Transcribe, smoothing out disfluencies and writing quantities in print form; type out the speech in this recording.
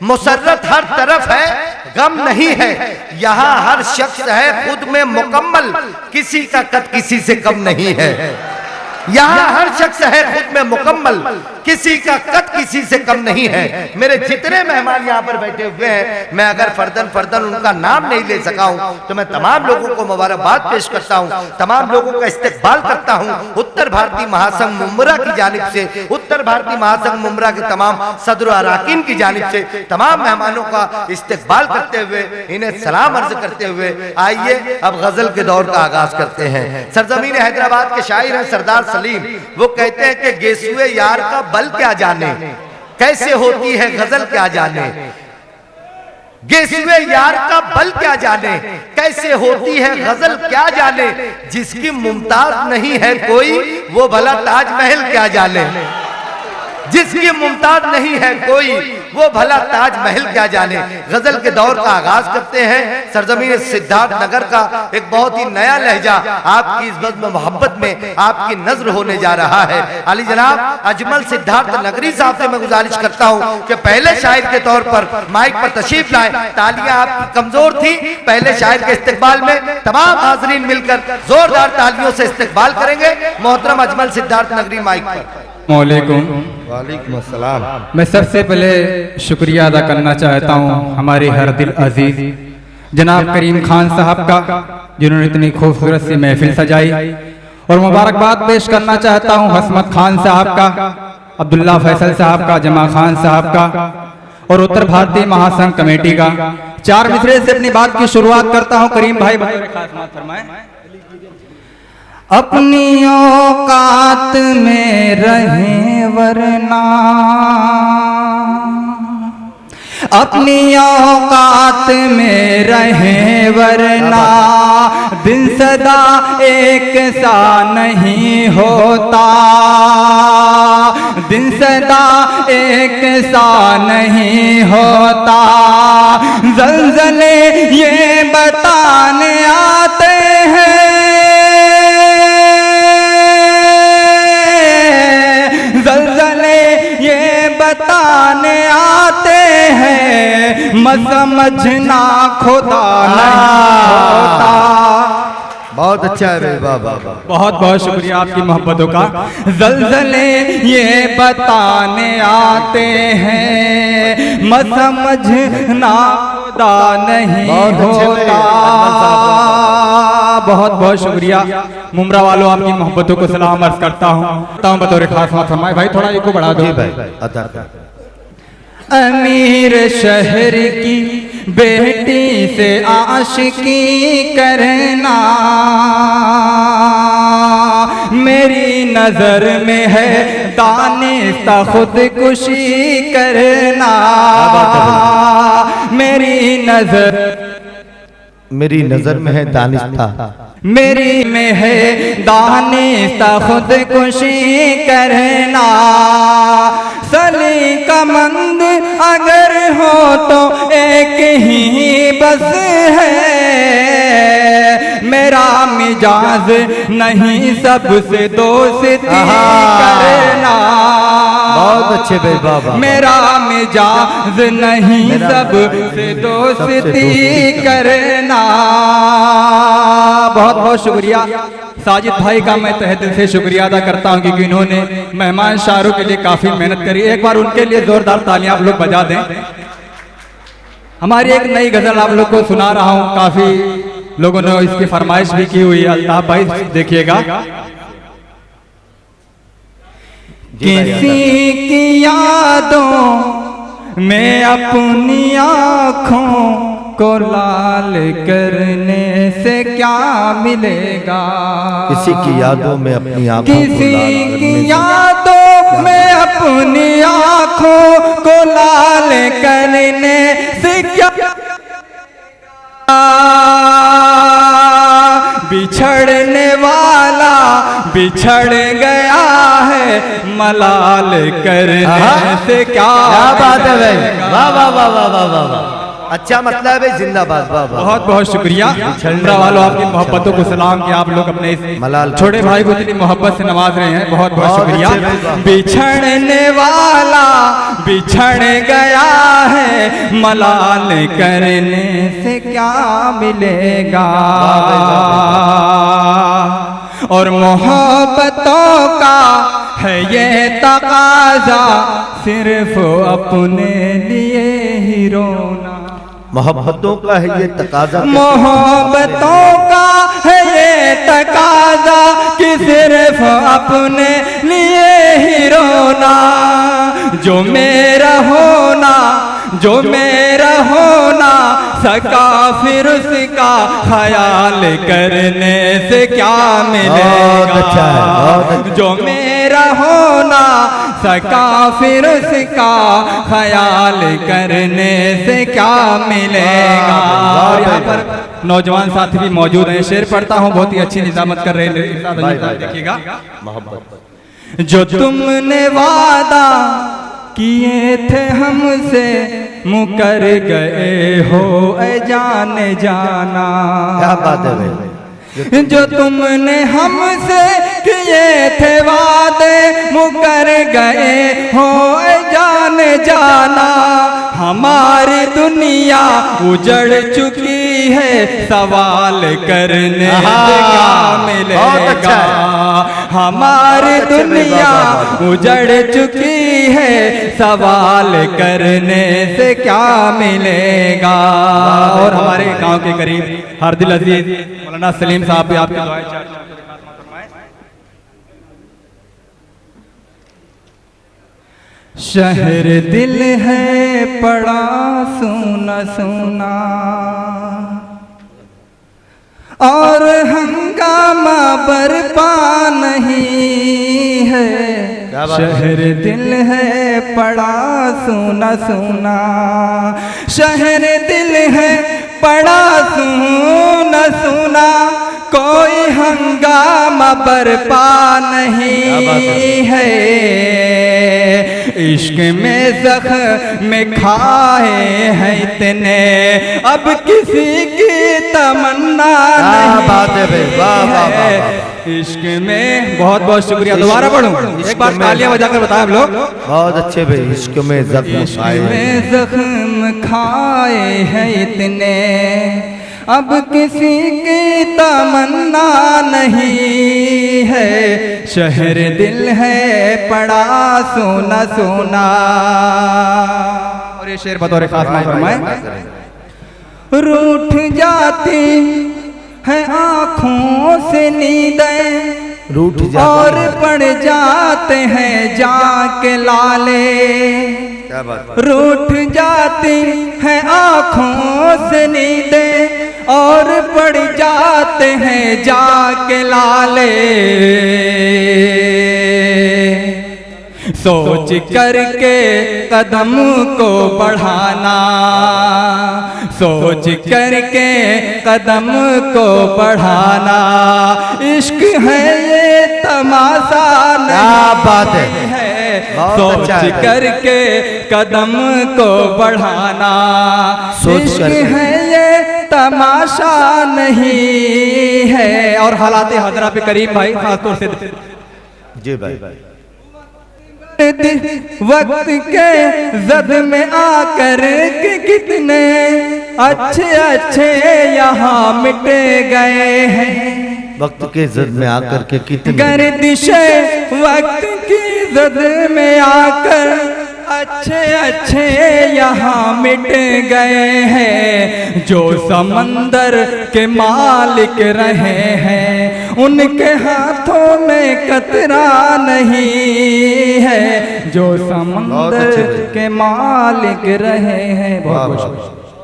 मुसर्रत हर तरफ है, गम नहीं है। यहाँ हर शख्स है खुद में मुकम्मल, किसी का कद किसी से कम नहीं है। यहाँ हर शख्स है खुद में मुकम्मल, किसी का कद किसी से कम नहीं है। मेरे जितने मेहमान यहाँ पर बैठे हुए हैं, मैं अगर फर्दन फर्दन उनका नाम नहीं ले सका हूँ तो मैं तमाम लोगों को मुबारकबाद पेश करता हूँ, तमाम लोगों का इस्तकबाल करता हूँ। उत्तर भारतीय महासंघ मुमरा की जानिब से, उत्तर भारतीय महासंघ मुमरा के तमाम सदर अराकीन की जानिब से तमाम मेहमानों का इस्तकबाल करते हुए, इन्हें सलाम अर्ज करते हुए आइए अब गजल के दौर का आगाज करते हैं। सरजमीन हैदराबाद के शायर हैं सरदार सलीम, वो कहते हैं कि गेसुए यार का बल क्या जाने, कैसे होती है गजल क्या जाने। गेसुए यार का बल क्या जाने, कैसे होती है गजल क्या जाने। जिसकी मुमताज नहीं है कोई, वो भला ताजमहल क्या जाने। जिसकी मुमताज नहीं है कोई, वो भला ताजमहल क्या जाने। गजल के दौर का आगाज करते हैं। सरजमीन सिद्धार्थ नगर का एक बहुत ही नया लहजा आपकी इस बज़्म मोहब्बत में आपकी नजर होने जा रहा है। अली जनाब अजमल सिद्धार्थ नगरी साहब से मैं गुजारिश करता हूं कि पहले शायर के तौर पर माइक पर तशरीफ लाएं। तालियां आपकी कमजोर थी, पहले शायर के इस्तकबाल में तमाम हाज़रीन मिलकर जोरदार तालियों से इस्तकबाल करेंगे। मोहतरम अजमल सिद्धार्थ नगरी माइक पर। वालेकुम अस्सलाम। मैं सबसे पहले शुक्रिया अदा करना चाहता हूँ हमारे हर दिल अजीज जनाब करीम खान साहब का, जिन्होंने इतनी खूबसूरत सी महफिल सजाई। और मुबारकबाद पेश करना चाहता हूँ हसमत खान साहब का, अब्दुल्ला फैसल साहब का, जमा खान साहब का और उत्तर भारतीय महासंघ कमेटी का। चार मिसरे से अपनी बात की शुरुआत करता हूँ। करीम भाई फरमाएं। अपनी औकात में रहे वरना, अपनी औकात में रहे वरना, दिन सदा एक सा नहीं होता, दिन सदा एक सा नहीं होता। ज़लज़ले ये बताने आते हैं, बताने आते हैं, समझना खुदा नहीं होता। बहुत अच्छा है बाबा, बहुत बहुत शुक्रिया आपकी मोहब्बतों का। ज़लज़ले ये बताने आते हैं, समझना खुदा नहीं होता। बहुत बहुत शुक्रिया मुमरा वालों, आपकी मोहब्बतों को सलाम अर्ज करता हूँ। बतौर खास बात फरमाए भाई, थोड़ा इको बढ़ा दो भाई। अमीर शहर की बेटी से आशिकी करना मेरी नजर में है, दानिस्ता खुदकुशी करना मेरी नजर में है, दानिस्ता मेरी में है, दानिस्ता खुदकुशी करना। सलीकामंद अगर हो तो एक ही बस है, मेरा मिजाज नहीं सबसे दोस्ती करना। बहुत अच्छे भाई बाबा। मेरा मिजाज नहीं सबसे दोस्ती करना। बहुत बहुत शुक्रिया साजिद भाई का, मैं तहे दिल से शुक्रिया अदा करता हूं क्योंकि इन्होंने मेहमान शायरों के लिए काफी मेहनत करी। एक बार उनके लिए जोरदार तालियां आप लोग बजा दें। हमारी एक नई गजल आप लोग को सुना रहा हूं, काफी लोगों ने इसकी फरमाइश भी की हुई है। अल्ताफ भाई देखिएगा। किसी की यादों में अपनी आँखों को लाल करने से क्या मिलेगा। किसी की यादों में अपनी आँखों, किसी की यादों में अपनी आँखों को लाल करने से क्या बिछड़ने वाला बिछड़ गया है, मलाल करने से क्या बात है भाई। वाह वाह वाह वाह वाह वाह। अच्छा मतलब है जिंदाबाद। वाह वाह, बहुत बहुत शुक्रिया। छलना वालों आपकी मोहब्बतों को सलाम कि आप लोग अपने इस मलाल छोटे भाई को इतनी मोहब्बत से नवाज रहे हैं, बहुत बहुत शुक्रिया। बिछड़ने वाला बिछड़ गया है, मलाल करने से क्या मिलेगा, और मोहब्बतों का है ये तकाजा, सिर्फ अपने लिए ही रोना। मोहब्बतों का है ये तकाजा, मोहब्बतों का है ये तकाजा कि सिर्फ अपने लिए ही रोना। जो मेरा होना, जो मेरा होना सका, फिर उसका ख्याल करने से क्या मिलेगा। जो मेरा होना सका, फिर उसका ख्याल करने से क्या मिलेगा। और यहाँ पर नौजवान साथी भी मौजूद हैं, शेर पढ़ता हूँ, बहुत ही अच्छी निजामत कर रहे हैं, देखिएगा। जो तुमने वादा किए थे हमसे, मुकर गए हो ए जाने जाना। क्या बात है भाई। जो तुमने हमसे किए थे वादे, मुकर गए हो ए जाने जाना। हमारी दुनिया उजड़ चुकी है, सवाल करने से क्या मिलेगा। हमारी दुनिया उजड़ चुकी है, सवाल करने से क्या मिलेगा। और हमारे गांव के करीब हर दिल अजीज मौलाना सलीम साहब भी आपकी दुआएं चाहते हैं। शहर दिल है पड़ा सुना सुना, और हंगामा बरपा नहीं है। शहर दिल है पड़ा सुना सुना, शहर दिल है पड़ा सुना सुना, कोई हंगामा बरपा नहीं है। इश्क में ज़ख्म खाए हैं इतने, अब किसी की तमन्ना नहीं है। इश्क में बहुत बहुत शुक्रिया। दोबारा पढ़ूं, एक बार तालियां बजाकर बताएं आप लोग। बहुत अच्छे भाई। इश्क में ज़ख्म खाए हैं इतने, अब किसी की तमन्ना नहीं है। शहर दिल है पड़ा सोना सोना। और ये शेर बतौर खास में फरमाए। रूठ जाती है आँखों से नींदें, और पड़ जाते हैं जाके लाले। रूठ जाती है आँखों से नींदें, और पड़ जाते हैं जाके लाले। सोच करके कदम को बढ़ाना, सोच करके कदम को बढ़ाना। इश्क है ये तमाशा नहीं बात है, सोच करके कदम को बढ़ाना। इश्क है ये तमाशा नहीं है। और हालात हजरा पे करीम भाई खासतौर से जी भाई, वक्त के जद में आकर के कितने अच्छे अच्छे यहाँ मिट गए हैं। वक्त के जद में आकर के कितने गर्दिशे वक्त की जद में आकर अच्छे अच्छे यहाँ मिट गए हैं। जो समंदर के मालिक रहे हैं, उनके हाथों में कतरा नहीं है। जो समंदर के मालिक रहे हैं। बहुत बहुत